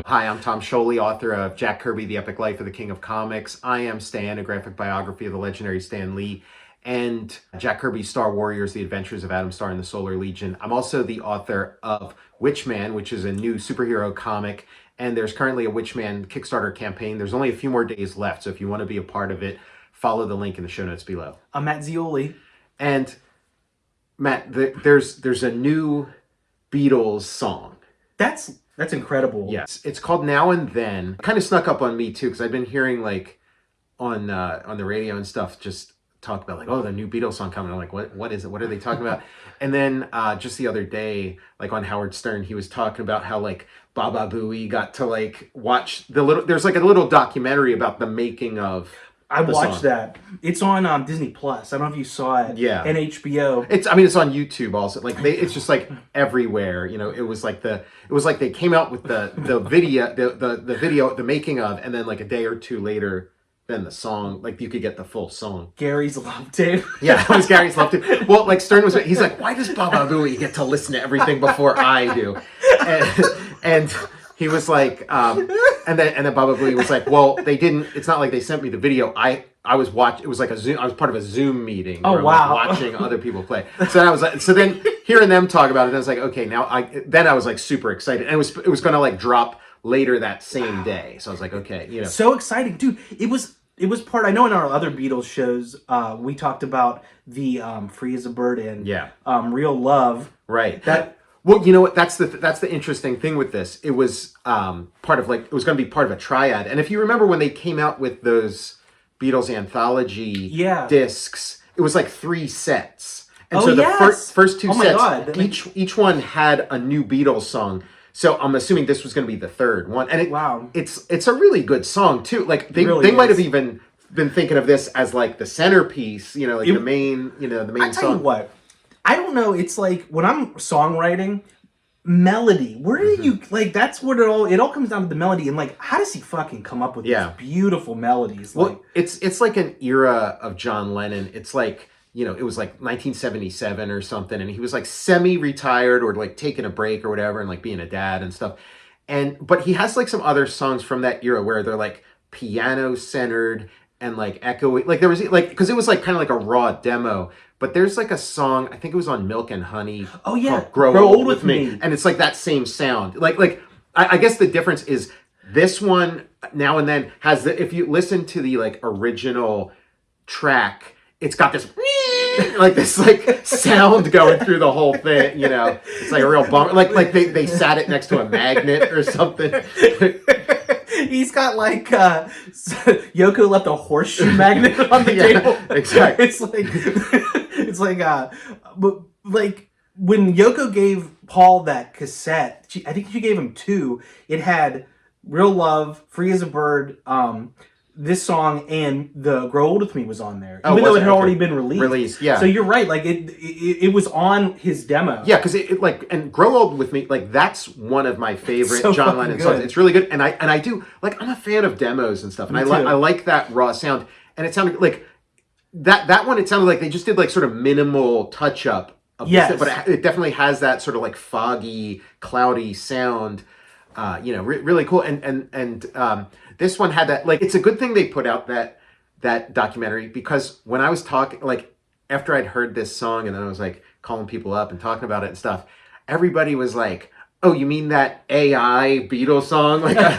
Hi, I'm Tom Scioli, author of Jack Kirby, The Epic Life of the King of Comics. I am Stan, a graphic biography of the legendary Stan Lee, and Jack Kirby's Star Warriors, The Adventures of Adam Star and the Solar Legion. I'm also the author of WITCHMAN, which is a new superhero comic, and there's currently a WITCHMAN Kickstarter campaign. There's only a few more days left, so if you want to be a part of it, follow the link in the show notes below. I'm Matt Zeoli. And Matt, there's a new Beatles song. That's incredible. Yes, it's called Now and Then. Kind of snuck up on me too, because I've been hearing like on the radio and stuff just talk about like, oh, the new Beatles song coming. I'm like, what is it? What are they talking about? And then just the other day, like on Howard Stern, he was talking about how like Baba Booey got to like watch there's like a little documentary about the making of. I watched that. It's on Disney Plus. I don't know if you saw it. Yeah. And HBO. It's on YouTube also. Like it's just like everywhere. You know, it was like they came out with the video, the video, the making of, and then like a day or two later, then the song. Like you could get the full song. Gary's love tape. Yeah, it was Gary's love tape. Well, like Stern was. He's like, why does Baba Booey get to listen to everything before I do? And he was like, and then Baba Booey was like, well, they didn't. It's not like they sent me the video. I was watching. It was like a Zoom. I was part of a Zoom meeting. Oh, where wow! I was watching other people play. So I was like, so then hearing them talk about it, I was like, okay, now I was like super excited, and it was gonna like drop later that same day. So I was like, okay, you know, so exciting, dude. It was part. I know in our other Beatles shows, we talked about the "Free as a Bird" and "Real Love." Right. Well, you know what? That's the interesting thing with this. It was part of it was going to be part of a triad. And if you remember when they came out with those Beatles anthology discs, it was like 3 sets. And so the first 2 sets, each one had a new Beatles song. So I'm assuming this was going to be the third one. And it's a really good song too. Like they might have even been thinking of this as like the centerpiece, you know, like the main song. I tell you what. I don't know. It's like when I'm songwriting, melody. Where do you like? That's what it all comes down to, the melody. And like, how does he fucking come up with these beautiful melodies? Well, like, it's like an era of John Lennon. It's like, you know, it was like 1977 or something, and he was like semi-retired or like taking a break or whatever, and like being a dad and stuff. But he has like some other songs from that era where they're like piano centered and like echoey. Like there was like, because it was like kind of like a raw demo. But there's like a song, I think it was on Milk and Honey. Oh yeah, called Grow Old With Me. And it's like that same sound. Like I guess the difference is this one Now and Then has if you listen to the like original track, it's got this like this like sound going through the whole thing, you know. It's like a real bummer. Like they sat it next to a magnet or something. He's got like Yoko left a horseshoe magnet on the table. Exactly. It's like but like when Yoko gave Paul that cassette, I think she gave him 2. It had Real Love, Free as a Bird, this song, and the Grow Old With Me was on there. Even though it had already been released. Yeah. So you're right, like it was on his demo. Yeah, because it like, and Grow Old With Me, like that's one of my favorite John Lennon songs. It's really good. And I do, like, I'm a fan of demos and stuff. And I like that raw sound. And it sounded like, that one, it sounded like they just did like sort of minimal touch up of this, but it definitely has that sort of like foggy, cloudy sound. You know, really cool. And this one had that, like, it's a good thing they put out that documentary, because when I was talking, like, after I'd heard this song and then I was like calling people up and talking about it and stuff, everybody was like, oh, you mean that AI Beatles song? Like,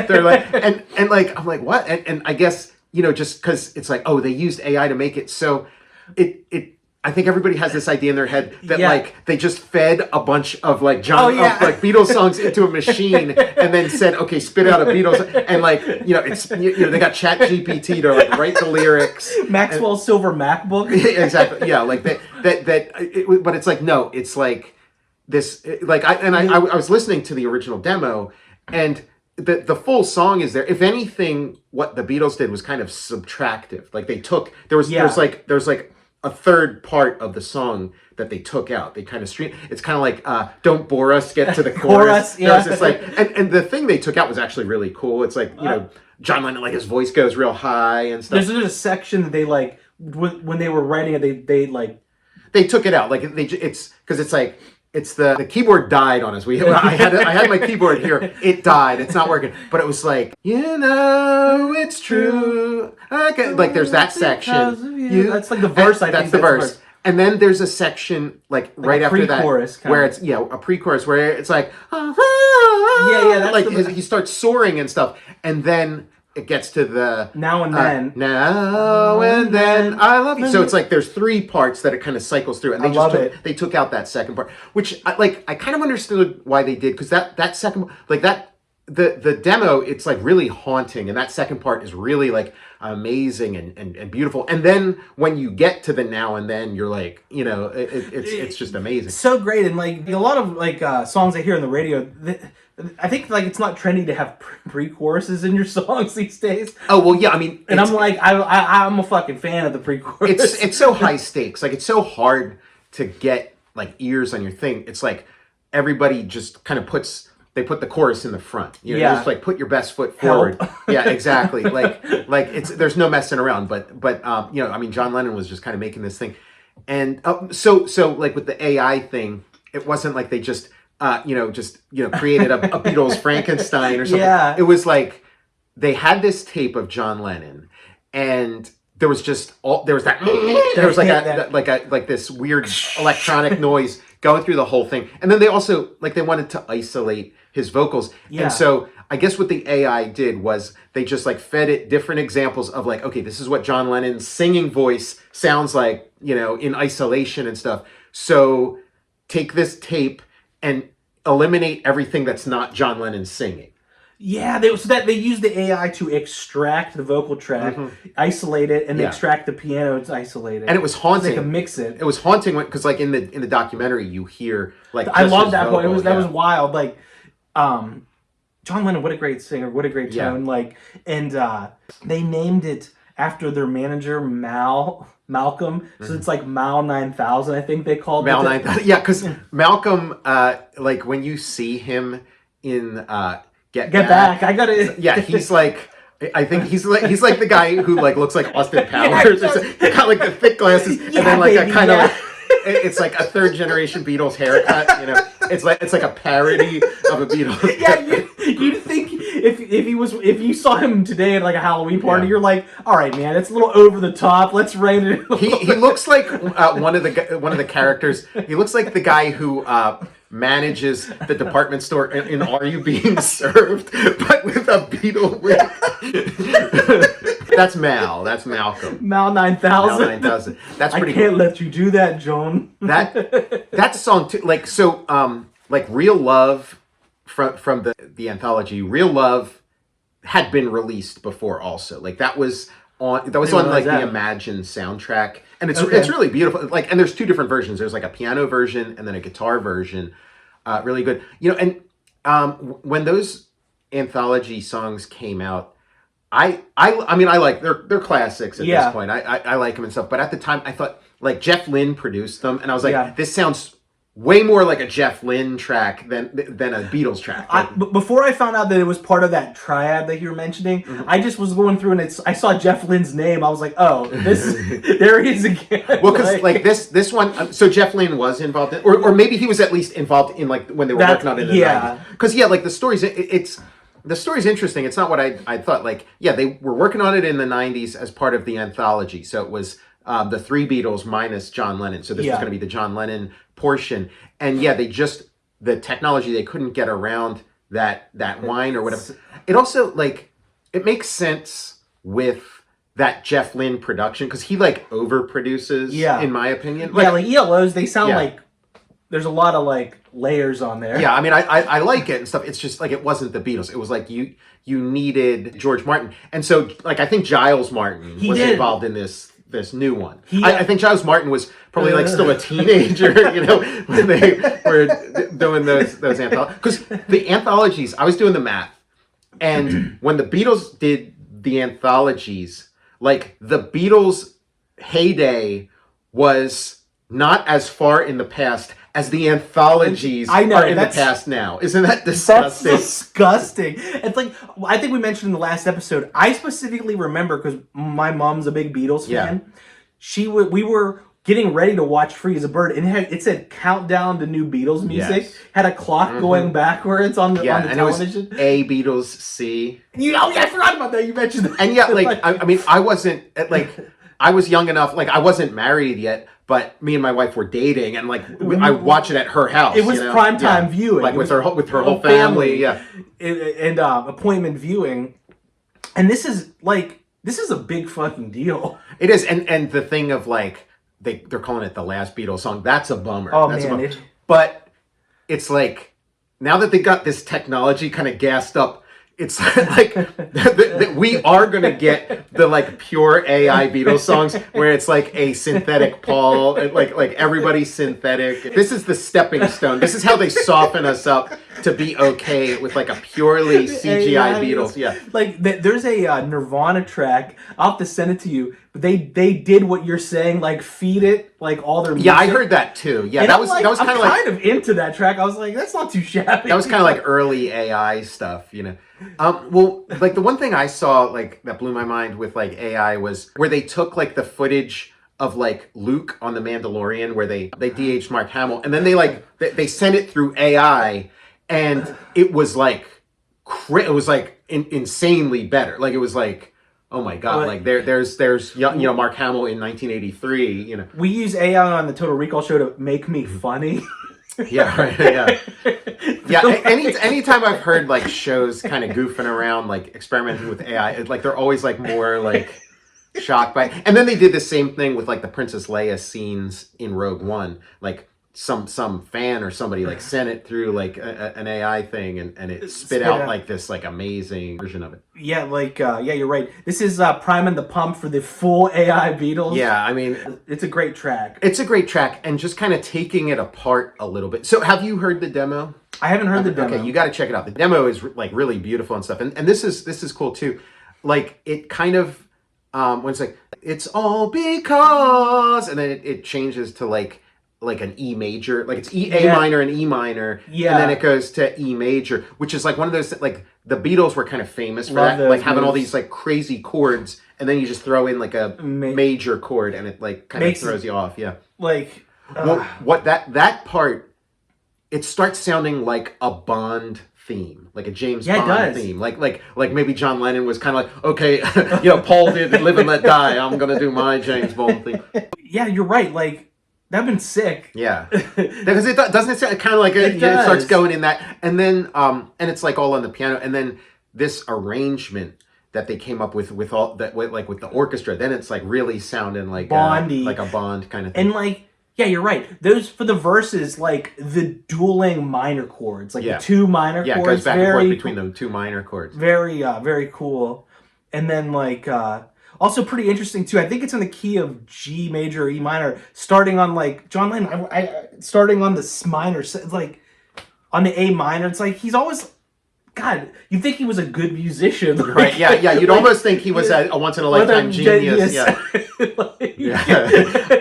they're like, and like, I'm like, what? And I guess, you know, just because it's like, oh, they used AI to make it. So I think everybody has this idea in their head that like they just fed a bunch of like of like Beatles songs into a machine and then said, okay, spit out a Beatles, and like, you know, it's, you know, they got Chat GPT to like write the lyrics. Maxwell's silver MacBook. Exactly. Yeah, like but it's like, no, it's like this, like I was listening to the original demo, and the full song is there. If anything, what the Beatles did was kind of subtractive. Like they took there's like a third part of the song that they took out. They kind of stream. It's kind of like "Don't Bore Us, Get to the Chorus." There's this like, and the thing they took out was actually really cool. It's like, you know, John Lennon, like his voice goes real high and stuff. There's a section that they like when they were writing it. They took it out. Like it's because it's like It's the keyboard died on us. I had my keyboard here. It died. It's not working. But it was like, it's true. Okay. Like there's that section. That's like the verse. That's the verse. And then there's a section like right after that where it's a pre-chorus where it's like that's like he starts soaring and stuff, and then it gets to the now and then I love you. So it's like there's 3 parts that it kind of cycles through, and they took out that second part, which I kind of understood why they did, because that second, like that the demo, it's like really haunting, and that second part is really like amazing and beautiful. And then when you get to the now and then, you're like, it's just amazing. So great. And like a lot of like songs I hear on the radio, I think like it's not trendy to have pre-choruses in your songs these days. Oh well, yeah. I mean, and I'm like, I'm a fucking fan of the pre-chorus. It's so high stakes. Like it's so hard to get like ears on your thing. It's like everybody just kind of they put the chorus in the front. You just like put your best foot forward. Yeah, exactly. like there's no messing around. But I mean, John Lennon was just kind of making this thing, and so like with the AI thing, it wasn't like they just created a Beatles Frankenstein or something. Yeah. It was like they had this tape of John Lennon, and there was this weird electronic noise going through the whole thing. And then they also they wanted to isolate his vocals. Yeah. And so I guess what the AI did was they just fed it different examples of okay, this is what John Lennon's singing voice sounds like, in isolation and stuff. So take this tape and eliminate everything that's not John Lennon singing. Yeah, they used the AI to extract the vocal track, isolate it, and extract the piano to isolate it. And it was haunting. They could mix it. It was haunting because in the documentary you hear I love that vocal. That was wild. John Lennon, what a great singer, what a great tone. And they named it after their manager Malcolm, so it's like Mal 9000, I think they called Mal 9000. Yeah, because Malcolm, when you see him in Get Back, I got it. Yeah, he's like, I think he's like the guy who looks like Austin Powers. He got the thick glasses, and then a kind of it's like a third generation Beatles haircut. It's like a parody of a Beatles. Yeah, you'd think if you saw him today at a Halloween party, you're like, all right, man, it's a little over the top. Let's rein it in. He looks like one of the characters. He looks like the guy who manages the department store in Are You Being Served, but with a Beatle wig. That's Mal. That's Malcolm. Mal 9000. Mal 9000. That's pretty. I can't let you do that, Joan. That song too. Real Love from the anthology. Real Love had been released before also. That was on the Imagine soundtrack, and it's really beautiful. And there's 2 different versions. There's a piano version and then a guitar version. Really good. And when those anthology songs came out, I mean I like they're classics at this point. I like them and stuff. But at the time I thought Jeff Lynne produced them, and I was like, this sounds way more like a Jeff Lynne track than a Beatles track. Before I found out that it was part of that triad that you were mentioning, I just was going through and I saw Jeff Lynne's name. I was like, oh, there he is again. Well, because this one, so Jeff Lynne was involved in, or maybe he was at least involved in when they were working on it in the 90s. Because the story's the story's interesting. It's not what I thought. They were working on it in the 90s as part of the anthology. So it was the 3 Beatles minus John Lennon. So this was going to be the John Lennon portion. And the technology, they couldn't get around that whine or whatever. It also it makes sense with that Jeff Lynne production because he overproduces. In my opinion. ELOs, they sound like there's a lot of layers on there. Yeah, I mean I like it and stuff. It's just it wasn't the Beatles. It was you needed George Martin. And so I think Giles Martin was involved in this new one. I think Giles Martin was probably still a teenager, when they were doing those anthologies. Because the anthologies, I was doing the math, and when the Beatles did the anthologies, the Beatles' heyday was not as far in the past as the anthologies are in the past now. Isn't that disgusting? That's disgusting. It's I think we mentioned in the last episode, I specifically remember, because my mom's a big Beatles fan, we were getting ready to watch Free as a Bird, and it said countdown to new Beatles music. Yes. Had a clock going backwards on the television. It was A, Beatles, C. I forgot about that. You mentioned that. And yeah, like I mean, I wasn't like I was young enough. Like I wasn't married yet, but me and my wife were dating, and like I watch it at her house. It was primetime viewing, like with her whole family. Yeah, and appointment viewing. And this is a big fucking deal. It is, and the thing of like they're calling it the last Beatles song. That's a bummer. Oh that's man, a bummer. But it's like now that they got this technology kind of gassed up, it's like we are gonna get the like pure AI Beatles songs where it's like a synthetic Paul, like everybody's synthetic. This is the stepping stone. This is how they soften us up to be okay with like a purely CGI Beatles. Yeah, like there's a Nirvana track. I'll have to send it to you. But they did what you're saying, like feed it like all their music. Yeah, I heard that too. Yeah, and that was kind of like kind of into that track. I was like, that's not too shabby. That was kind of like early AI stuff, you know. Well, like the one thing I saw like that blew my mind with like AI was where they took like the footage of like Luke on The Mandalorian, where they DH'd Mark Hamill, and then they sent it through AI, and it was like insanely better. Like it was like, oh my god! Like there's Mark Hamill in 1983. You know, we use AI on the Total Recall show to make me funny. Yeah, right, yeah. Yeah, anytime I've heard like shows kind of goofing around, like experimenting with AI, like they're always like more like shocked by it. And then they did the same thing with like the Princess Leia scenes in Rogue One. Like some fan or somebody like sent it through like an AI thing, and it spit out like this like amazing version of it. Yeah, you're right. This is priming the pump for the full AI Beatles. Yeah, I mean, it's a great track. It's a great track, and just kind of taking it apart a little bit. So, have you heard the demo? I haven't heard the demo. Okay, you got to check it out. The demo is like really beautiful and stuff, and this is cool too. Like it kind of when it's like it's all because, and then it changes to like an E major, like it's A minor and E minor, and then it goes to E major, which is like one of those, like the Beatles were kind of famous for that, like having all these like crazy chords, and then you just throw in like a major chord, and it like kind of throws you off. Yeah, like well, what that part, it starts sounding like a Bond theme, like a James Bond theme, like maybe John Lennon was kind of like, okay, Paul did Live and Let Die, I'm gonna do my James Bond theme. Yeah, you're right, like. That'd been sick. Yeah, because it doesn't it sound kind of like it starts going in that, and then and it's like all on the piano, and then this arrangement that they came up with all that with the orchestra, then it's like really sounding like Bondy, like a Bond kind of thing. And like, yeah, you're right. Those for the verses, like the dueling minor chords, like the two minor chords. Yeah, it goes back and forth between the two minor chords. Very, very cool. And then like. Also pretty interesting too. I think it's in the key of G major or E minor, starting on like John Lennon. Starting on the minor, like on the A minor. It's like he's always, God. You'd think he was a good musician, like, right? Yeah, yeah. You'd almost think he was a once in a lifetime genius. Yeah.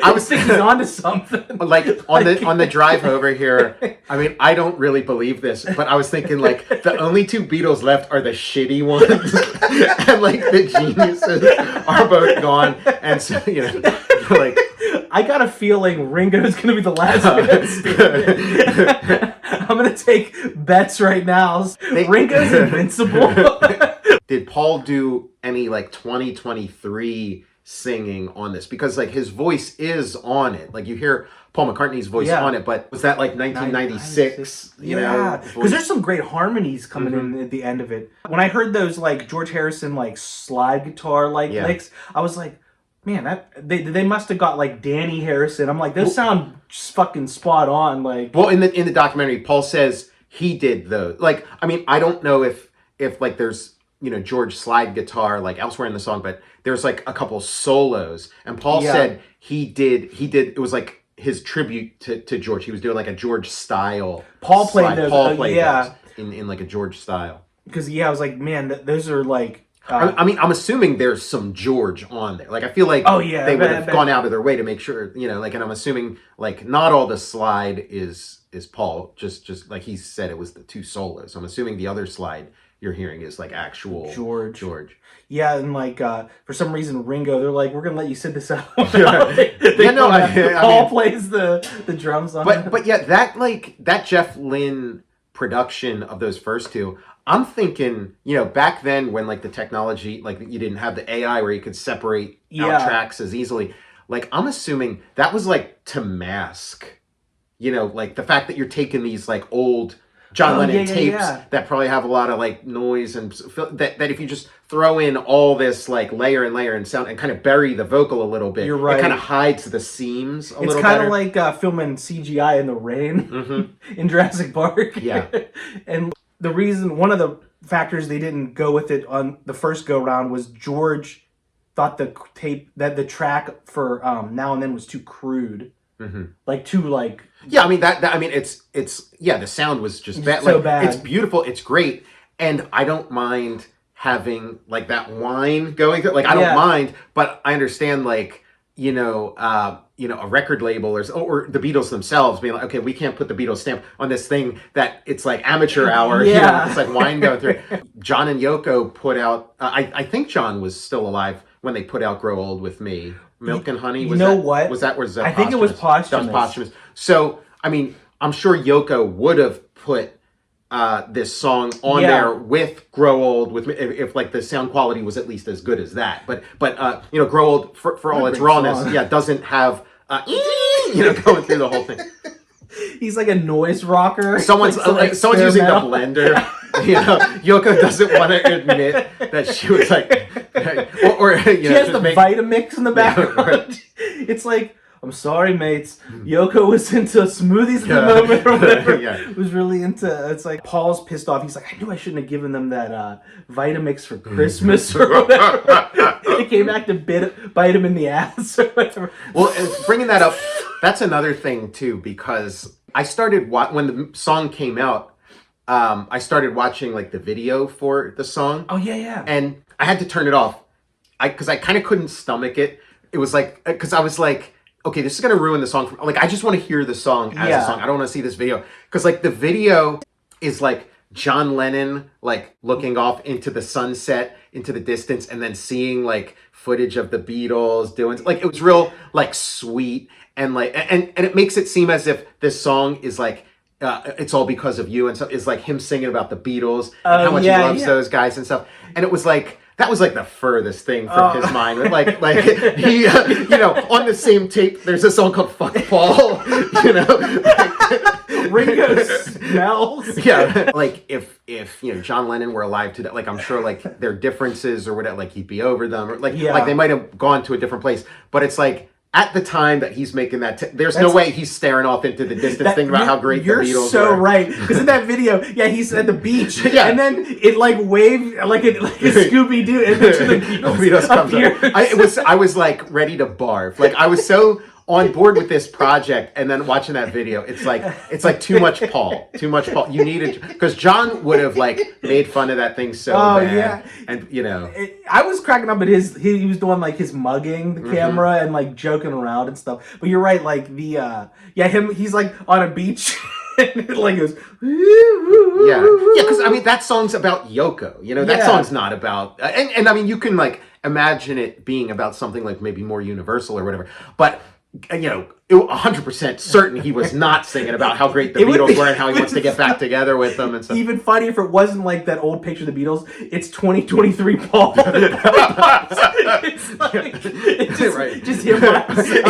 I was thinking he's onto something. Like on the drive over here. I mean, I don't really believe this, but I was thinking like the only two Beatles left are the shitty ones, and like the geniuses are both gone. And so like I got a feeling Ringo's gonna be the last one. I'm gonna take bets right now. Ringo's invincible. Did Paul do any like 2023 singing on this? Because like his voice is on it. Like you hear Paul McCartney's voice on it, but was that like 1996? Yeah, because there's some great harmonies coming in at the end of it. When I heard those like George Harrison like slide guitar like licks, I was like, man, that they must have got like Danny Harrison. I'm like, those sound just fucking spot on. Like, well, in the documentary, Paul says he did those. Like, I mean, I don't know if like there's George slide guitar like elsewhere in the song, but there's like a couple solos, and Paul said he did. It was like his tribute to George. He was doing like a George style. Paul played those. Paul played those in like a George style. Because I was like, man, those are like. I mean, I'm assuming there's some George on there. Like, I feel like they would have gone out of their way to make sure, like, and I'm assuming, like, not all the slide is Paul. Just like he said, it was the two solos. I'm assuming the other slide you're hearing is like actual George. George. Yeah, and like for some reason Ringo, they're like, we're gonna let you sit this out. Paul plays the drums on it. But yeah, that Jeff Lynne production of those first two, I'm thinking, back then when like the technology, like you didn't have the AI where you could separate out tracks as easily. Like I'm assuming that was like to mask, like the fact that you're taking these like old John Lennon tapes that probably have a lot of like noise and that if you just throw in all this like layer and sound and kind of bury the vocal a little bit, you're right. It kind of hides the seams a little better. It's kind of like filming CGI in the rain in Jurassic Park. Yeah. And the reason, one of the factors they didn't go with it on the first go round was George thought the track for Now and Then was too crude. Like too like yeah, I mean it's the sound was just bad. So like, bad. It's beautiful, it's great, and I don't mind having like that whine going through. Like I don't mind, but I understand like a record label or the Beatles themselves being like, okay, we can't put the Beatles stamp on this thing that it's like amateur hour. It's like whine going through. John and Yoko put out. I think John was still alive when they put out "Grow Old with Me." Milk and Honey. Was that I think it was posthumous. That was posthumous. So, I mean, I'm sure Yoko would have put this song on there with "Grow Old with Me" if like the sound quality was at least as good as that. But "Grow Old" for all its rawness, doesn't have going through the whole thing. He's like a noise rocker. Someone's using the blender. Yoko doesn't want to admit that she was like, or she has the Vitamix in the background. It's like, I'm sorry, mates. Yoko was into smoothies at the moment, or whatever. Was really into. It's like Paul's pissed off. He's like, I knew I shouldn't have given them that Vitamix for Christmas or whatever. It came back to bite him in the ass or whatever. Well, bringing that up, that's another thing too, because I started when the song came out. I started watching like the video for the song. Oh yeah. And I had to turn it off. Because I kind of couldn't stomach it. It was like, because I was like, okay, this is going to ruin the song. Like, I just want to hear the song as a song. I don't want to see this video. Because like the video is like John Lennon, like looking off into the sunset, into the distance, and then seeing like footage of the Beatles doing, like, it was real like sweet. And like, and it makes it seem as if this song is like, It's All Because of You, and so it's like him singing about the Beatles and how much he loves those guys and stuff. And it was like, that was like the furthest thing from his mind. Like he, on the same tape, there's a song called "Fuck Paul." Ringo smells. Yeah, like if John Lennon were alive today, like I'm sure like their differences or whatever, like he'd be over them, or like they might have gone to a different place. But it's like, at the time that he's making that, there's no way he's staring off into the distance thinking about how great the Beatles were. You're so right. Because in that video, he's at the beach, and then it like waved like a Scooby-Doo, and then the Beatles comes up. I was like ready to barf. Like I was so on board with this project, and then watching that video, it's like too much Paul. You needed, because John would have like made fun of that thing so bad. And I was cracking up at he was doing like his mugging the camera and like joking around and stuff. But you're right, like the he's like on a beach. And it like goes, because I mean that song's about Yoko. That song's not about, and I mean you can like imagine it being about something like maybe more universal or whatever, but 100% certain he was not singing about how great the Beatles were and how he wants to get back together with them and stuff. Even funny if it wasn't like that old picture of the Beatles. It's 2023 Paul. Just him by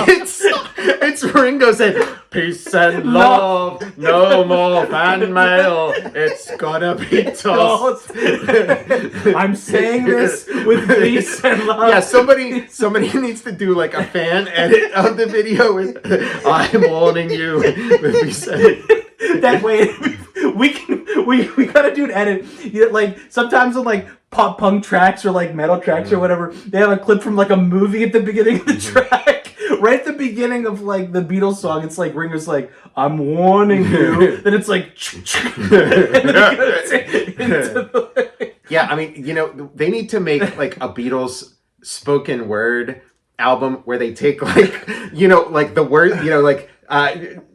himself. It's Ringo saying, "Peace and love, no more fan mail. It's gonna be tossed." I'm saying this with peace and love. Yeah, somebody needs to do like a fan edit of the video with "I'm warning you." That way we gotta do an edit. Like sometimes on like pop punk tracks or like metal tracks or whatever, they have a clip from like a movie at the beginning of the track. Right at the beginning of like the Beatles song, it's like Ringo's like, "I'm warning you." Then it's like, yeah. I mean, they need to make like a Beatles spoken word album where they take like like the word like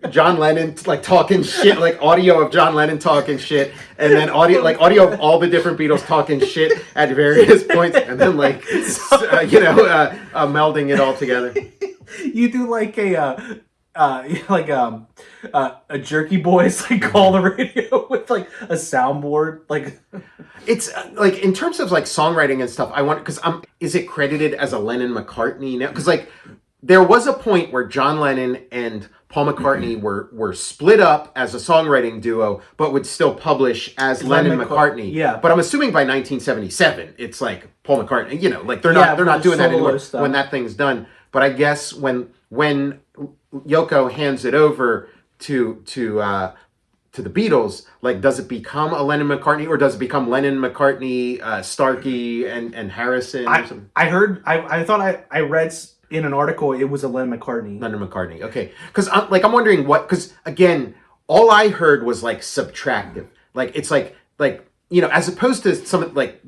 John Lennon like talking shit, like audio of John Lennon talking shit, and then audio of all the different Beatles talking shit at various points, and then melding it all together. You do like a Jerky Boys like call the radio with like a soundboard, like it's like in terms of like songwriting and stuff. I want because is it credited as a Lennon McCartney now? Because like there was a point where John Lennon and Paul McCartney were split up as a songwriting duo, but would still publish as Lennon McCartney. Yeah, but I'm assuming by 1977, it's like Paul McCartney. You know, like they're not doing that anymore when that thing's done. But I guess when Yoko hands it over to the Beatles, like, does it become a Lennon McCartney, or does it become Lennon McCartney, Starkey, and Harrison? I thought I read in an article it was a Lennon McCartney. Lennon McCartney, okay. Because I'm wondering because again, all I heard was like subtractive, like it's like as opposed to some like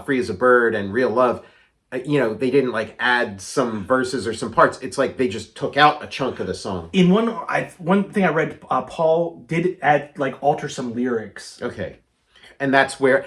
Free as a Bird and Real Love. They didn't like add some verses or some parts. It's like they just took out a chunk of the song. In one thing I read, Paul did alter some lyrics. Okay, and that's where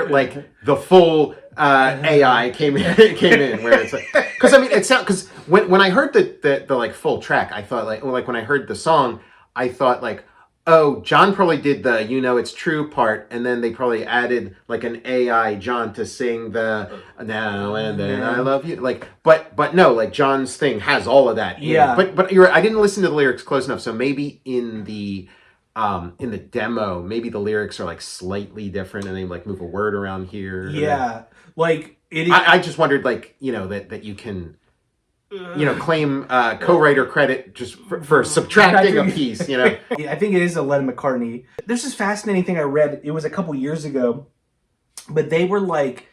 like the full AI came in where it's like because because when I heard the like full track, I thought like when I heard the song, I thought like, oh, John probably did the It's True part, and then they probably added like an AI John to sing the now and then I love you. Like, but no, like John's thing has all of that. Yeah. But you're right, I didn't listen to the lyrics close enough, so maybe in the demo, maybe the lyrics are like slightly different, and they like move a word around here. Yeah, like it. I just wondered, like that you can. Claim co-writer credit just for subtracting a piece, I think it is a Lennon McCartney. There's this fascinating thing I read. It was a couple years ago, but they were like,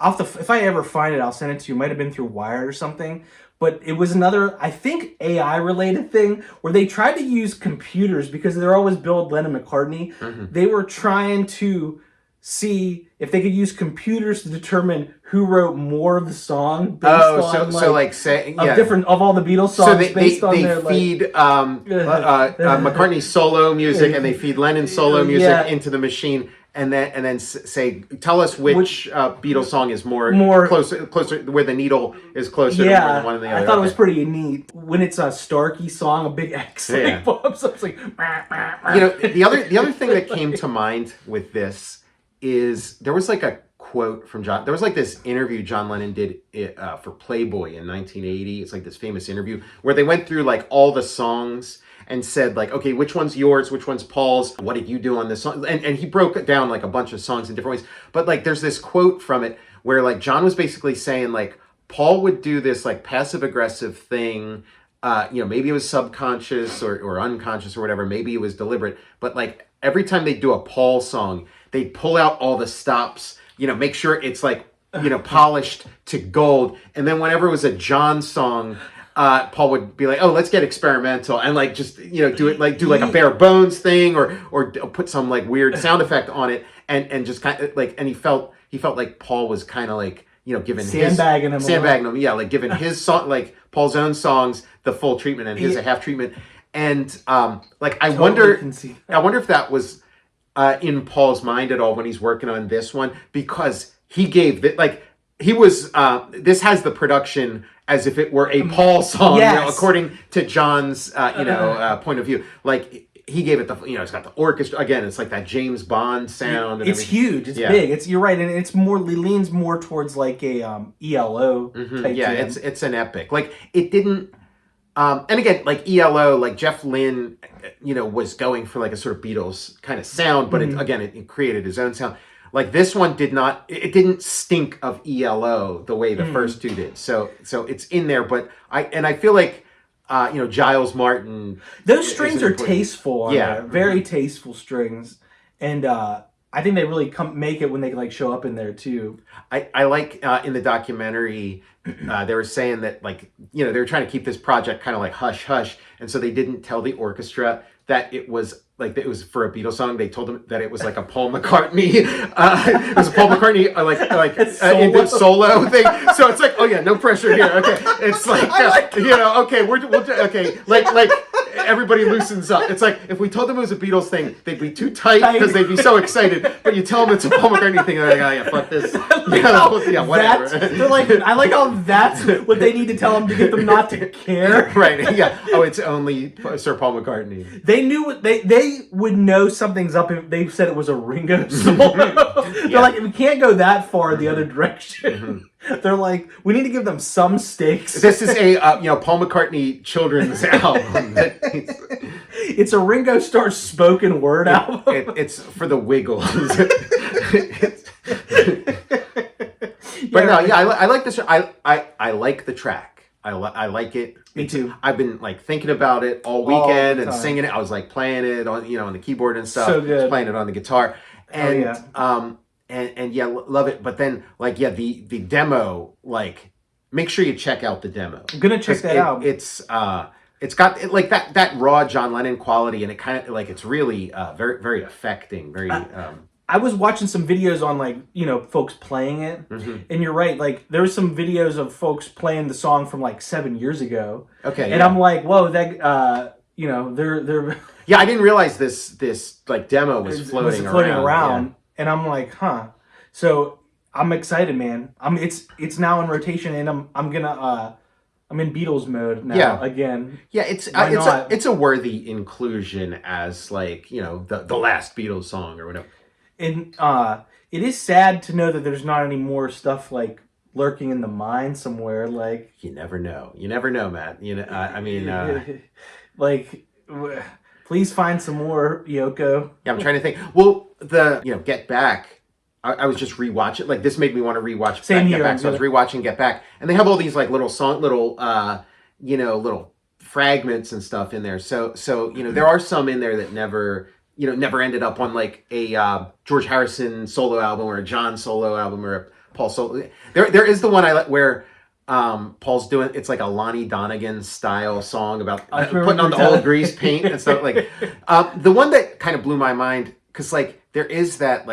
if I ever find it, I'll send it to you. It might have been through Wired or something. But it was another, I think, AI-related thing where they tried to use computers because they're always billed Lennon McCartney. Mm-hmm. They were trying to see if they could use computers to determine who wrote more of the song based on of all the Beatles songs. So they feed McCartney's solo music and they feed Lennon's solo music into the machine, and then say, tell us which Beatles song is more closer where the needle is closer to one than the other. I thought it was pretty neat when it's a Starkey song, a big X pops up. It's like the other thing that came to mind with this is there was like a quote from John. There was like this interview John Lennon did for Playboy in 1980. It's like this famous interview where they went through like all the songs and said like, okay, which one's yours, which one's Paul's, what did you do on this song? And he broke it down like a bunch of songs in different ways. But like there's this quote from it where like John was basically saying like Paul would do this like passive aggressive thing. Maybe it was subconscious or unconscious or whatever. Maybe it was deliberate. But like every time they do a Paul song, they'd pull out all the stops, make sure it's like, polished to gold. And then whenever it was a John song, Paul would be like, oh, let's get experimental and like just, do like a bare bones thing or put some like weird sound effect on it and just kind of like, and he felt like Paul was kind of like, giving sandbagging him. Yeah. Like giving his song, like Paul's own songs, the full treatment and his a half treatment. And I wonder if that was in Paul's mind at all when he's working on this one, because he gave that this has the production as if it were a Paul song, according to John's point of view. Like he gave it it's got the orchestra again. It's like that James Bond sound. And it's huge. It's big. You're right, and it leans more towards like a ELO type. Yeah, jam. It's an epic. Like it didn't. And again, like ELO, like Jeff Lynne, was going for like a sort of Beatles kind of sound, but it created his own sound. Like this one it didn't stink of ELO the way the first two did. So it's in there, but I feel like, Giles Martin. Those strings are tasteful on there. Very tasteful strings. And, I think they really make it when they like show up in there too. I like in the documentary, they were saying that like, they were trying to keep this project kind of like hush hush. And so they didn't tell the orchestra that it was for a Beatles song. They told them that it was like a Paul McCartney, it was a Paul McCartney solo thing. So it's like, oh yeah, no pressure here. Okay. It's like, okay, we'll okay. Like, everybody loosens up. It's like if we told them it was a Beatles thing, they'd be too tight because they'd be so excited. But you tell them it's a Paul McCartney thing, they're like, oh yeah, fuck this. Yeah, whatever. They're like, I like how that's what they need to tell them to get them not to care. Right? Yeah. Oh, it's only Sir Paul McCartney. They knew what they would know something's up if they said it was a Ringo solo. They're like, we can't go that far the other direction. They're like, we need to give them some stakes. This is a Paul McCartney children's album. It's a Ringo Starr spoken word album. It's for the Wiggles. But no, yeah, I like this. I like the track. I like it. Me too. I've been like thinking about it all weekend and singing it. I was like playing it on on the keyboard and stuff. So good. Playing it on the guitar. And and yeah, love it. But then the demo, like, make sure you check out the demo. I'm gonna check that out. It's got like that raw John Lennon quality, and it kind of like it's really very very affecting. Very. I was watching some videos on like folks playing it, and you're right. Like there was some videos of folks playing the song from like 7 years ago. Okay. And I'm like, whoa, that they're. Yeah, I didn't realize this like demo was floating around. Yeah. And I'm like, huh. So I'm excited, man. It's now in rotation, and I'm in Beatles mode now again. Yeah, it's a worthy inclusion as like the last Beatles song or whatever. And it is sad to know that there's not any more stuff like lurking in the mind somewhere. Like you never know, Matt. I mean, like. Please find some more, Yoko. Yeah, I'm trying to think. Well, Get Back, I was just rewatching. Like, this made me want to rewatch Get Back. So I was rewatching Get Back. And they have all these, like, little fragments and stuff in there. So there are some in there that never ended up on, like, a George Harrison solo album or a John solo album or a Paul solo. There is the one I like where... Paul's doing it's like a Lonnie Donegan style song about putting on the old grease paint and stuff like the one that kind of blew my mind because like there is that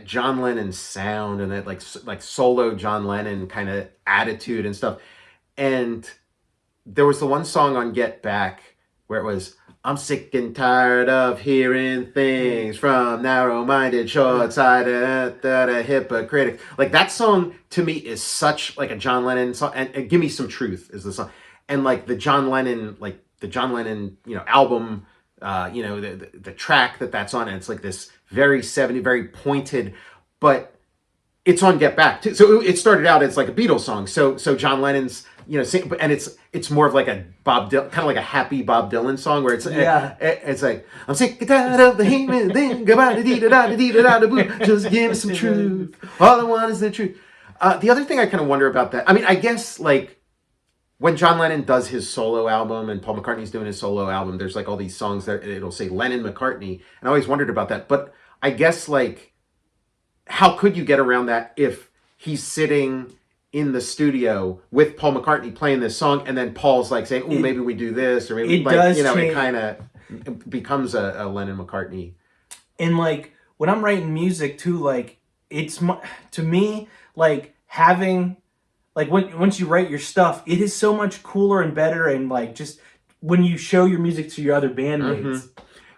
John Lennon sound and that like solo John Lennon kind of attitude and stuff, and there was the one song on Get Back where it was I'm sick and tired of hearing things from narrow-minded, short-sighted, hypocritic. Like that song to me is such like a John Lennon song. And Give Me Some Truth is the song. And like the John Lennon, album, the track that's on it. It's like this very 70s, very pointed, but it's on Get Back too. So it started out as like a Beatles song. So John Lennon's, and it's more of like a kind of like a happy Bob Dylan song where it's like I'm sick and tired of the human thing about it, just give me some truth. All I want is the truth. The other thing I kind of wonder about that, I mean, I guess like when John Lennon does his solo album and Paul McCartney's doing his solo album, there's like all these songs that it'll say Lennon McCartney, and I always wondered about that. But I guess like how could you get around that if he's sitting in the studio with Paul McCartney playing this song, and then Paul's like saying, "Oh, maybe we do this," or maybe it kind of becomes a Lennon McCartney. And like when I'm writing music too, like to me like having like once you write your stuff, it is so much cooler and better, and like just when you show your music to your other bandmates.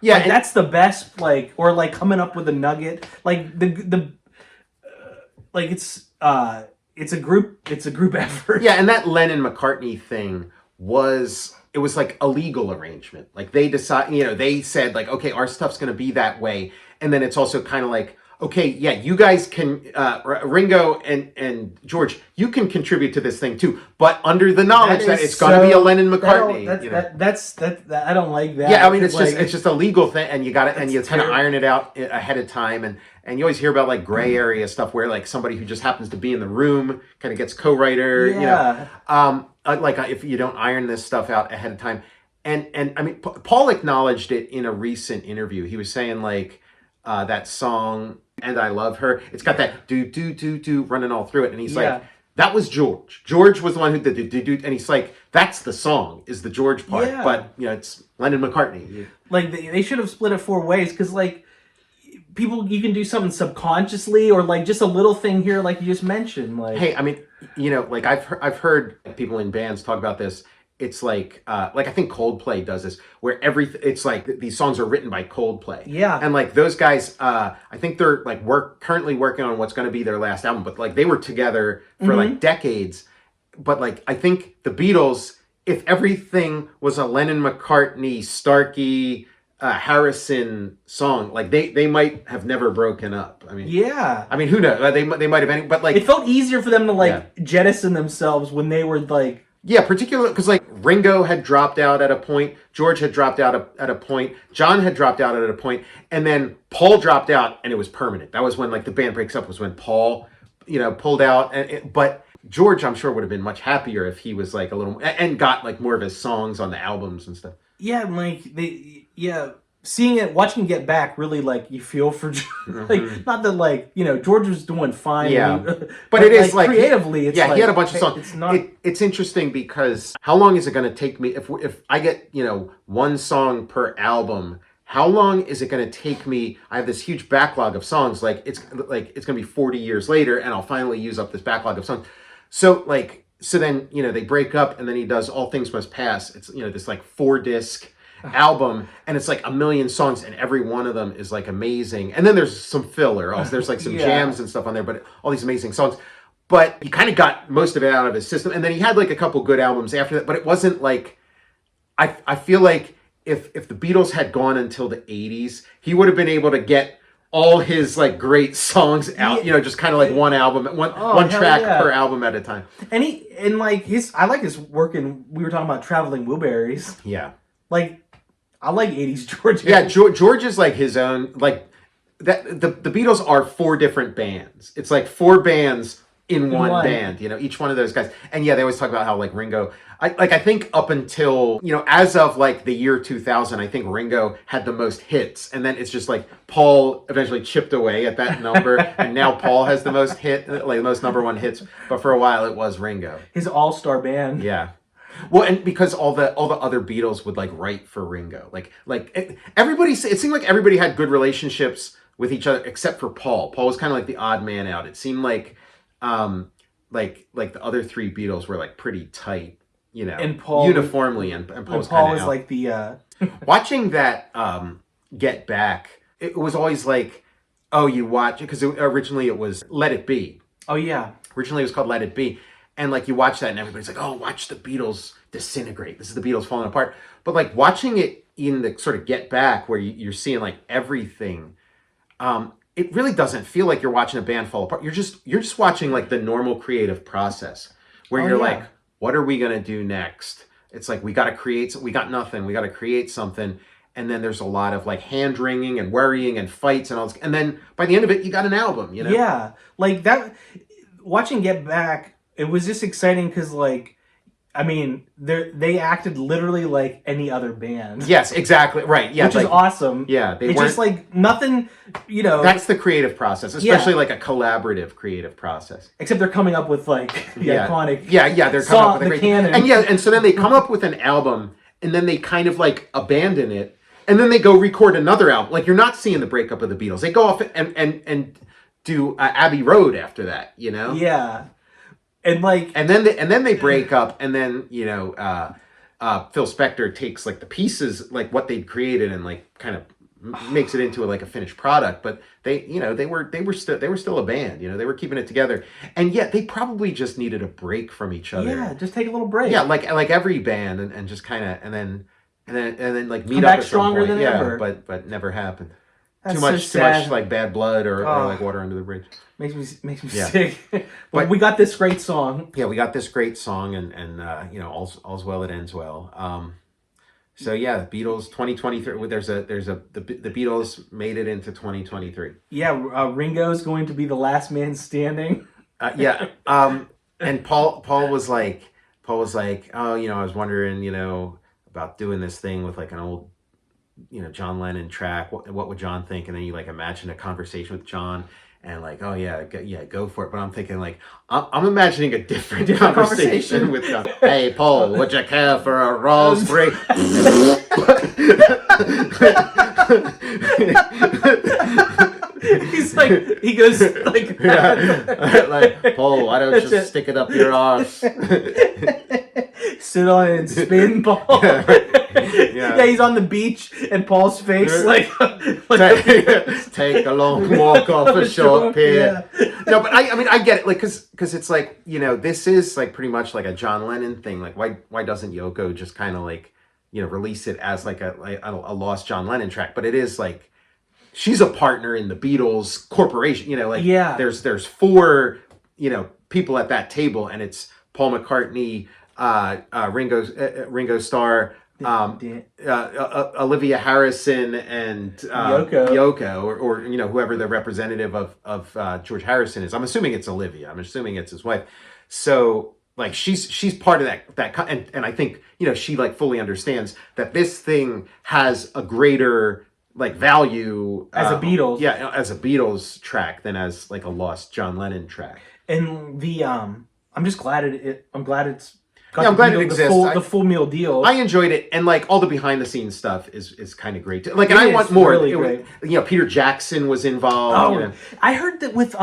Yeah, like, that's the best. Like or like coming up with a nugget, like the like it's a group effort. Yeah, and that Lennon McCartney thing was like a legal arrangement. Like they they said like, okay, our stuff's going to be that way, and then it's also kind of like, okay, yeah, you guys can Ringo and George, you can contribute to this thing too, but under the knowledge that it's going to be a Lennon McCartney. That's I don't like that. Yeah, I mean it's just a legal thing, and you got it, and you kind of iron it out ahead of time, and you always hear about like gray area stuff where like somebody who just happens to be in the room kind of gets co-writer. Yeah. Like if you don't iron this stuff out ahead of time, and I mean Paul acknowledged it in a recent interview. He was saying like that song "And I Love Her," it's got that do do do do running all through it, and he's like, that was George. George was the one who did do do do, and he's like, that's the song is the George part, but it's Lennon McCartney. Like they should have split it 4 ways because like. People, you can do something subconsciously or like just a little thing here, like you just mentioned. Like, hey, I mean, like I've heard people in bands talk about this. it's like I think Coldplay does this, where it's like these songs are written by Coldplay. Yeah. And like those guys, I think they're like currently working on what's going to be their last album, but like they were together for like decades. But like I think the Beatles, if everything was a Lennon McCartney, Starkey, Harrison song, like they might have never broken up. I mean, yeah. I mean, who knows? They might have any, but like it felt easier for them to like jettison themselves when they were like. Yeah, particularly because like Ringo had dropped out at a point, George had dropped out at a point, John had dropped out at a point, and then Paul dropped out, and it was permanent. That was when like the band breaks up. Was when Paul, pulled out. But George, I'm sure, would have been much happier if he was like a little and got like more of his songs on the albums and stuff. Yeah, like watching Get Back, really like you feel for like not that like George was doing fine. Yeah, but it is like creatively. It's he had a bunch of songs. It's not. It's interesting because how long is it going to take me if I get one song per album? How long is it going to take me? I have this huge backlog of songs. It's going to be 40 years later, and I'll finally use up this backlog of songs. So then they break up, and then he does All Things Must Pass. It's this like 4-disc album, and it's like 1 million songs, and every one of them is like amazing. And then there's some filler. Also, there's like some jams and stuff on there, but all these amazing songs. But he kind of got most of it out of his system, and then he had like a couple good albums after that. But it wasn't like I feel like if the Beatles had gone until the 80s, he would have been able to get all his like great songs out. Just kind of like one album, one track per album at a time. And I like his work in. We were talking about Traveling Wilburys. Yeah, like. I like 80s George. Yeah, George is like his own, like, that. The Beatles are 4 different bands. It's like 4 bands in one band, each one of those guys. And yeah, they always talk about how like Ringo, I think up until, as of like the year 2000, I think Ringo had the most hits. And then it's just like Paul eventually chipped away at that number. And now Paul has the most most number 1 hits. But for a while it was Ringo. His all-star band. Yeah. Well, and because all the other Beatles would like write for Ringo, it seemed like everybody had good relationships with each other except for Paul. Paul was kind of like the odd man out. It seemed like the other 3 Beatles were like pretty tight, and Paul uniformly, and Paul was like the watching that Get Back. It was always like, oh, you watch it because originally it was Let It Be. Oh yeah, originally it was called Let It Be. And like you watch that and everybody's like, oh, watch the Beatles disintegrate. This is the Beatles falling apart. But like watching it in the sort of Get Back where you're seeing like everything, it really doesn't feel like you're watching a band fall apart. You're just watching like the normal creative process where you're like, what are we going to do next? It's like, we got nothing. We got to create something. And then there's a lot of like hand wringing and worrying and fights and all this. And then by the end of it, you got an album, Yeah. Like that, watching Get Back, it was just exciting because, like, I mean, they acted literally like any other band. Yes, exactly. Right. Yeah. Which is awesome. Yeah. It's just like nothing, That's the creative process, especially like a collaborative creative process. Except they're coming up with like the iconic. Yeah. They're coming up with the canon. And so then they come up with an album and then they kind of like abandon it and then they go record another album. Like, you're not seeing the breakup of the Beatles. They go off and do Abbey Road after that, Yeah. And then they break up, and then Phil Spector takes like the pieces, like what they'd created, and like kind of makes it into like a finished product. But they were still a band, they were keeping it together, and yet they probably just needed a break from each other. Yeah, just take a little break. Yeah, like every band, and just kind of and then like meet come up back at stronger some point. than ever. But never happened. That's too much like bad blood or like water under the bridge. Makes me sick. But we got this great song. Yeah, we got this great song, and all's well that ends well. So yeah, the Beatles 2023. The Beatles made it into 2023. Yeah, Ringo's going to be the last man standing. And Paul was like, oh, I was wondering, about doing this thing with like an old, John Lennon track. What would John think? And then you like imagine a conversation with John. And like, oh yeah, go for it. But I'm thinking like, I'm imagining a different conversation with John. Hey, Paul, would you care for a Rolls Royce? He goes like, like, Paul, why don't you stick it up your arse? sit on it and spin Paul. Yeah, he's on the beach and Paul's face like take a long walk off a short pier. Yeah. No, but I mean I get it, like because it's like, you know, this is like pretty much like a John Lennon thing. Like why doesn't Yoko just kind of like, you know, release it as like a lost John Lennon track? But it is like she's a partner in the Beatles corporation, you know, like there's 4, you know, people at that table, and it's Paul McCartney, Ringo Starr, Olivia Harrison, and Yoko, or you know, whoever the representative of George Harrison is. I'm assuming it's Olivia. I'm assuming it's his wife. So like she's part of that, and I think, you know, she like fully understands that this thing has a greater like value as a Beatles, as a Beatles track than as like a lost John Lennon track. And the I'm just glad I'm glad it's got I'm glad it exists. The full meal deal. I enjoyed it, and like all the behind the scenes stuff is kind of great too. Like, and I want more. Really great. You know, Peter Jackson was involved. Oh, you know. I heard that with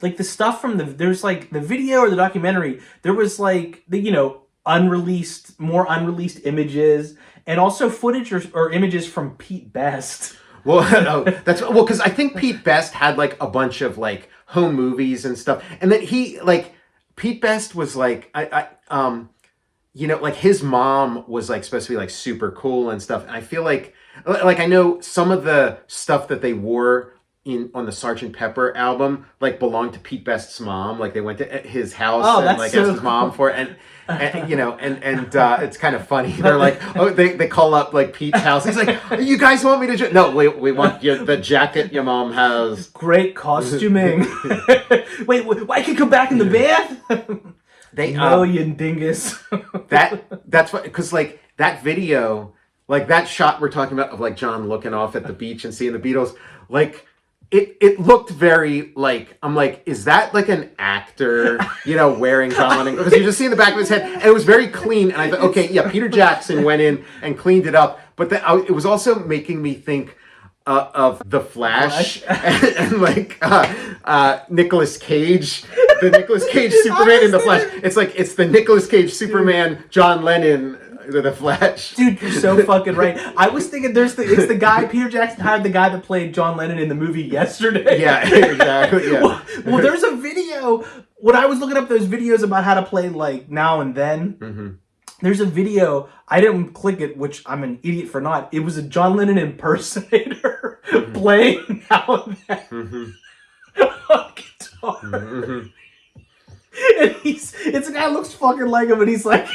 like the stuff from there's like the video or the documentary, there was like the, you know, more unreleased images, and also footage or images from Pete Best. Well, because I think Pete Best had like a bunch of like home movies and stuff, and then Pete Best was like you know, like his mom was like supposed to be like super cool and stuff, and I feel like I know some of the stuff that they wore on the Sgt. Pepper album like belonged to Pete Best's mom. Like they went to his house and like asked his mom for it, and you know, and it's kind of funny. They're like, oh, they call up like Pete's house. He's like, you guys want me to? No, we want the jacket your mom has. Great costuming. Wait, I can come back in the bath. You dingus. That's what, because like that video, like that shot we're talking about of like John looking off at the beach and seeing the Beatles, like. It looked very like, I'm like, is that like an actor, you know, wearing John Lennon? Because you just see in the back of his head, and it was very clean. And I thought, okay, yeah, Peter Jackson went in and cleaned it up. But it was also making me think of The Flash and like Nicolas Cage, the Nicolas Cage Superman in The Flash. It's like, it's the Nicolas Cage Superman, John Lennon, The Flash. Dude, you're so fucking right. I was thinking it's the guy, Peter Jackson hired the guy that played John Lennon in the movie Yesterday. Yeah, exactly. Yeah. Well, there's a video, when I was looking up those videos about how to play like Now and Then, there's a video, I didn't click it, which I'm an idiot for not. It was a John Lennon impersonator playing Now and Then on guitar. And it's a guy who looks fucking like him, and he's like,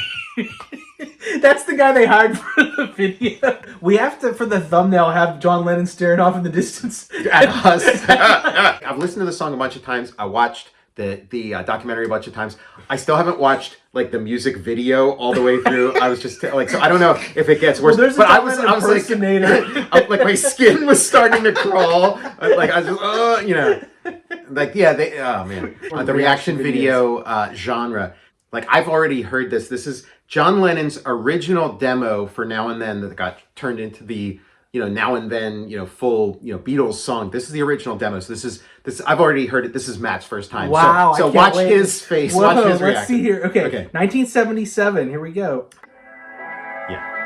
that's the guy they hired for the video. We have to, for the thumbnail, have John Lennon staring off in the distance at us. I've listened to the song a bunch of times. I watched the documentary a bunch of times. I still haven't watched like the music video all the way through. I was just like, so I don't know if it gets worse. Well, but I was like my skin was starting to crawl. Like I was just, you know, like oh man, the reaction video genre. Like I've already heard this. This is John Lennon's original demo for Now and Then that got turned into the, you know, Now and Then, you know, full, you know, Beatles song. This is the original demo. So this I've already heard it. This is Matt's first time. Wow. So watch his face. Whoa, watch his reaction. Let's see here. Okay. 1977. Here we go. Yeah.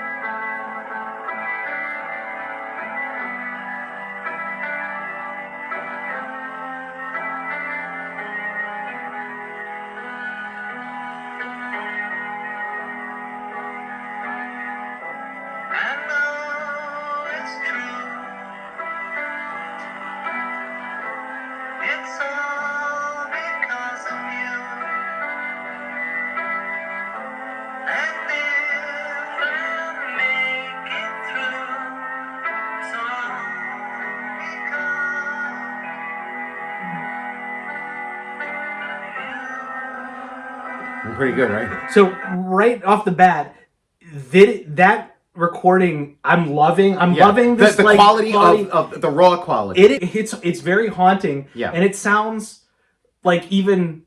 Pretty good, right? So right off the bat, that recording, I'm loving this, the like, quality of the raw quality. It's very haunting. Yeah. And it sounds like even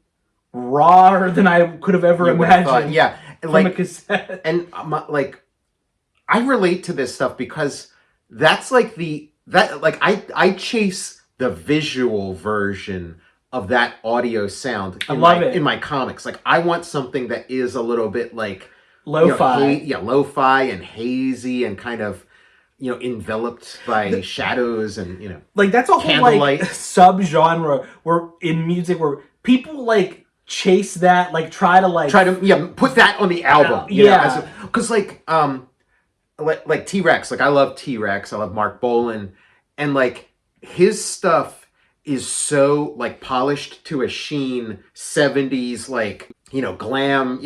rawer than I could have ever imagined. Yeah. From like a cassette. And like I relate to this stuff because that's like I chase the visual version of that audio sound in my comics. Like I want something that is a little bit like lo-fi. Lo-fi and hazy and kind of, enveloped by shadows and, like that's a whole candlelight. like sub-genre where in music where people like chase that, like try to put that on the album. Because like T-Rex, like I love T-Rex, I love Mark Bolan, and like his stuff is so like polished to a sheen, 70s like glam,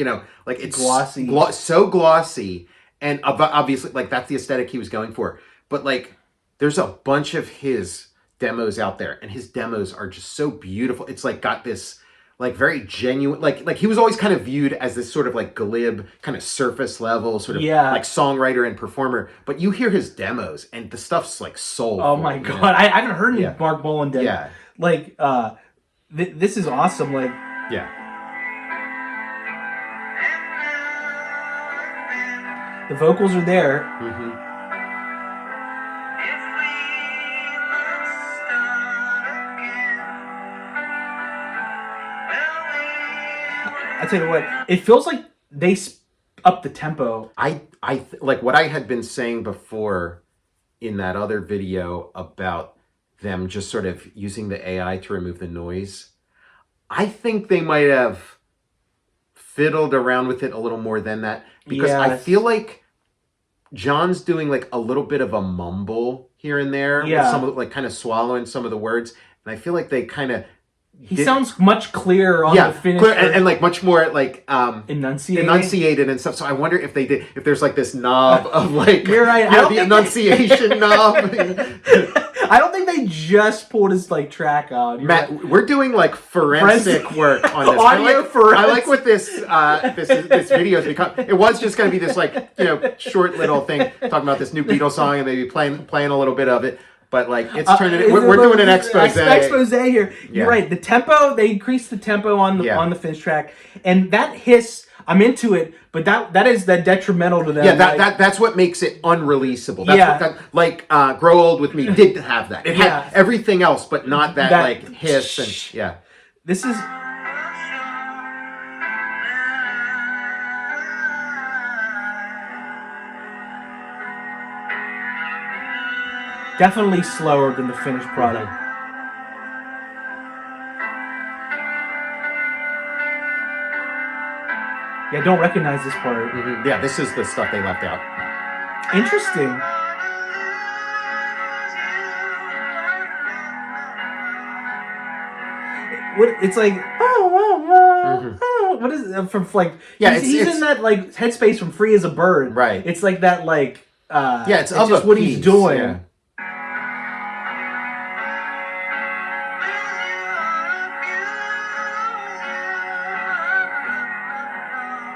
like it's glossy, so glossy, and obviously like that's the aesthetic he was going for. But like there's a bunch of his demos out there, and his demos are just so beautiful. It's like got this like very genuine, like he was always kind of viewed as this sort of like glib, kind of surface level sort of like songwriter and performer. But you hear his demos, and the stuff's like soulful. Oh my god, I haven't heard any Mark Bolan demo. Yeah, like this is awesome. Like the vocals are there. Mm-hmm. I tell you what, it feels like they up the tempo. Like what I had been saying before in that other video about them just sort of using the AI to remove the noise. I think they might have fiddled around with it a little more than that, because I feel like John's doing like a little bit of a mumble here and there with some of like kind of swallowing some of the words, and I feel like they kind of sounds much clearer on the finish, and like much more like enunciated and stuff. So I wonder if there's like this knob of like you're right, the enunciation knob. I don't think they just pulled his like track out. Matt, we're doing like forensic work on this. Audio I like what this video has become. It was just going to be this like short little thing talking about this new Beatles song and maybe playing a little bit of it. But like it's turning, we're doing an expose. Expose here. You're right. The tempo, they increased the tempo on the finish track, and that hiss, I'm into it. But that is detrimental to them. Yeah, that's what makes it unreleasable. That's what Grow Old With Me did have that. It had everything else, but not that like hiss and This is. Definitely slower than the finished product. Yeah, I don't recognize this part. Mm-hmm. Yeah, this is the stuff they left out. Interesting. It's like what is it from like? Yeah, he's in that like headspace from Free as a Bird. Right. It's like that like. It's just what he's doing. Yeah.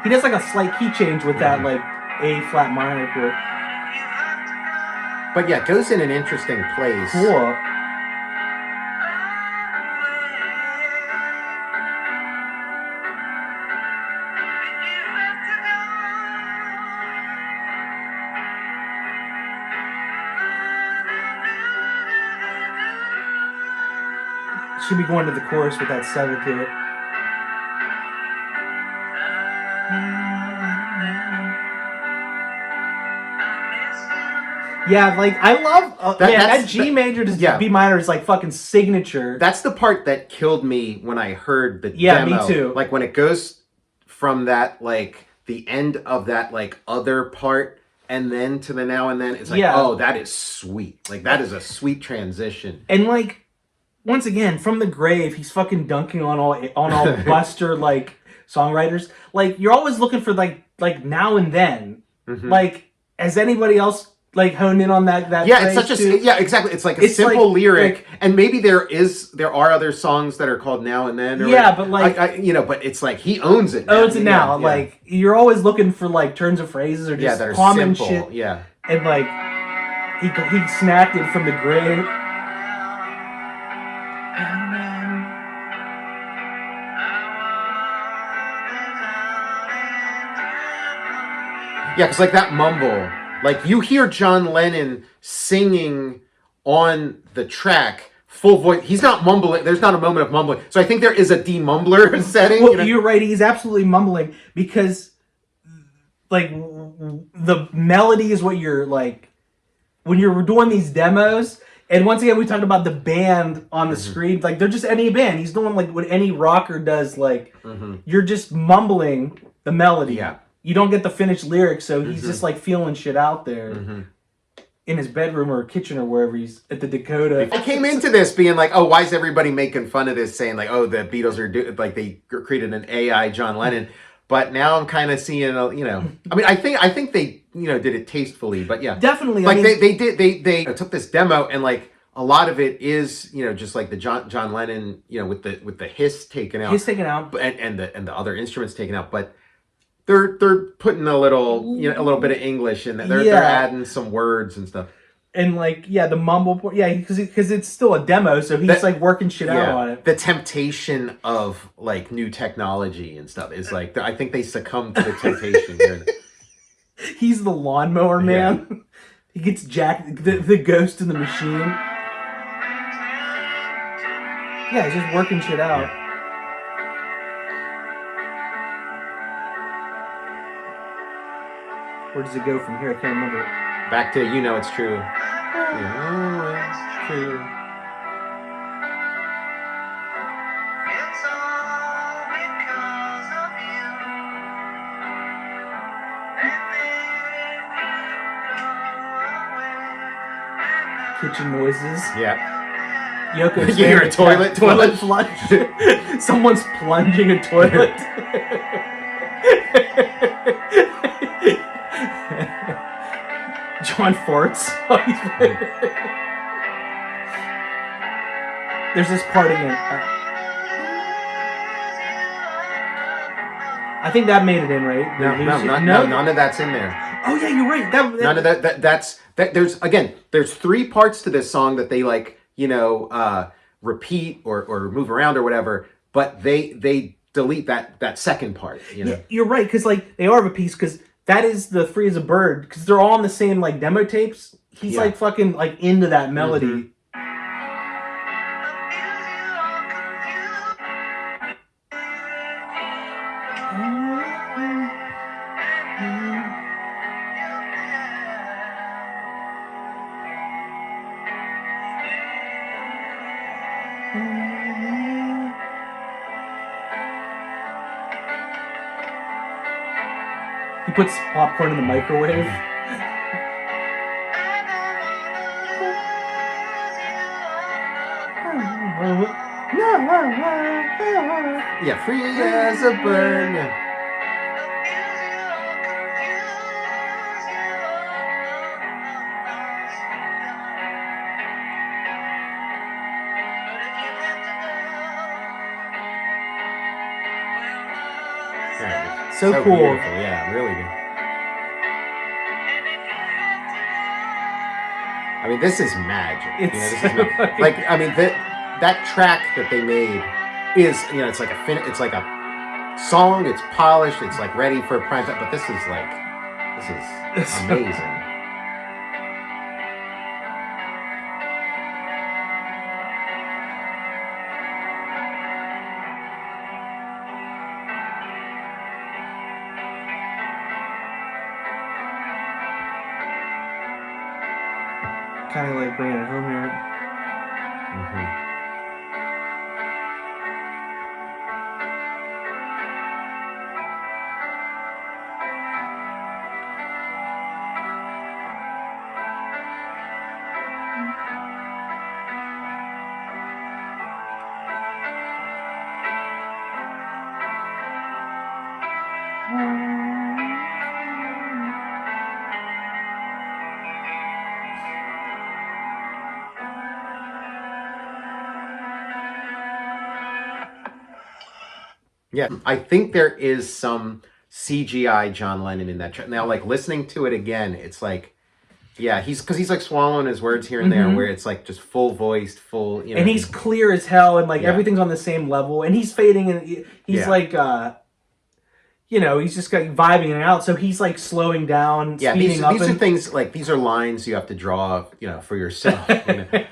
He does like a slight key change with that like A flat minor chord. But yeah, it goes in an interesting place. Cool. Should be going to the chorus with that seventh here. Yeah, like I love that G major to B minor is like fucking signature. That's the part that killed me when I heard the demo. Yeah, me too. Like when it goes from that like the end of that like other part and then to the now and then, it's like oh, that is sweet. Like that is a sweet transition. And like once again, from the grave, he's fucking dunking on all Buster like songwriters. Like you're always looking for like now and then. Mm-hmm. Like has anybody else like honed in on that it's such a exactly. It's like a simple lyric, and maybe there are other songs that are called Now and Then. Or but like but it's like he owns it. Owns it now. Like you're always looking for like turns of phrases or just common simple. shit. Yeah, and like he snapped it from the grave. Yeah, because like that mumble, like you hear John Lennon singing on the track, full voice. He's not mumbling. There's not a moment of mumbling. So I think there is a demumbler setting. Well, you're right. He's absolutely mumbling because like the melody is what you're like when you're doing these demos. And once again, we talked about the band on the screen. Like, they're just any band. He's doing like what any rocker does. Like, you're just mumbling the melody. Yeah. You don't get the finished lyrics, so he's just like feeling shit out there in his bedroom or kitchen or wherever he's at the Dakota. I came into this being like, oh, why is everybody making fun of this, saying like, oh, the Beatles are like they created an AI John Lennon. But now I'm kind of seeing, you know, I mean, I think they, you know, did it tastefully, but yeah, Definitely. Like they took this demo and like a lot of it is, you know, just like the John Lennon, you know, with the hiss taken out, and the other instruments taken out, but they're putting a little, you know, a little bit of English in there. They're adding some words and stuff. And like, yeah, the mumble, because it's still a demo, so he's like working shit out on it. The temptation of like new technology and stuff is like, I think they succumb to the temptation here. He's the lawnmower man. Yeah. He gets jacked, the ghost in the machine. Yeah, he's just working shit out. Yeah. Where does it go from here? I can't remember. Back to You Know It's True. You know it's true. It's all because of you. Kitchen noises. Yeah. Yoko's You hear a toilet flush. Someone's plunging a toilet. John farts. There's this part again. I think that made it in, right? No, none of that's in there. Oh yeah, you're right. None of that. That's there's three parts to this song that they like, you know, repeat or move around or whatever, but they delete that second part. You know, you're right, because like they are of a piece, because that is the Free as a Bird, because they're all on the same like demo tapes. He's like fucking like into that melody. He puts popcorn in the microwave. Yeah, free as a bird. Yeah. So cool. Beautiful. Yeah, really good. I mean, this is magic. This is like, I mean, that track that they made is, you know, it's like a song. It's polished. It's like ready for prime time. But this is amazing. Kind of like bringing it home here. Yeah, I think there is some CGI John Lennon in that track. Now, like listening to it again, it's like, yeah, he's like swallowing his words here and there, where it's like just full voiced, full, you know. And he's clear as hell, and like everything's on the same level, and he's fading, and he's like, you know, he's just like vibing it out. So he's like slowing down, speeding up. These are things like, these are lines you have to draw, you know, for yourself. You know?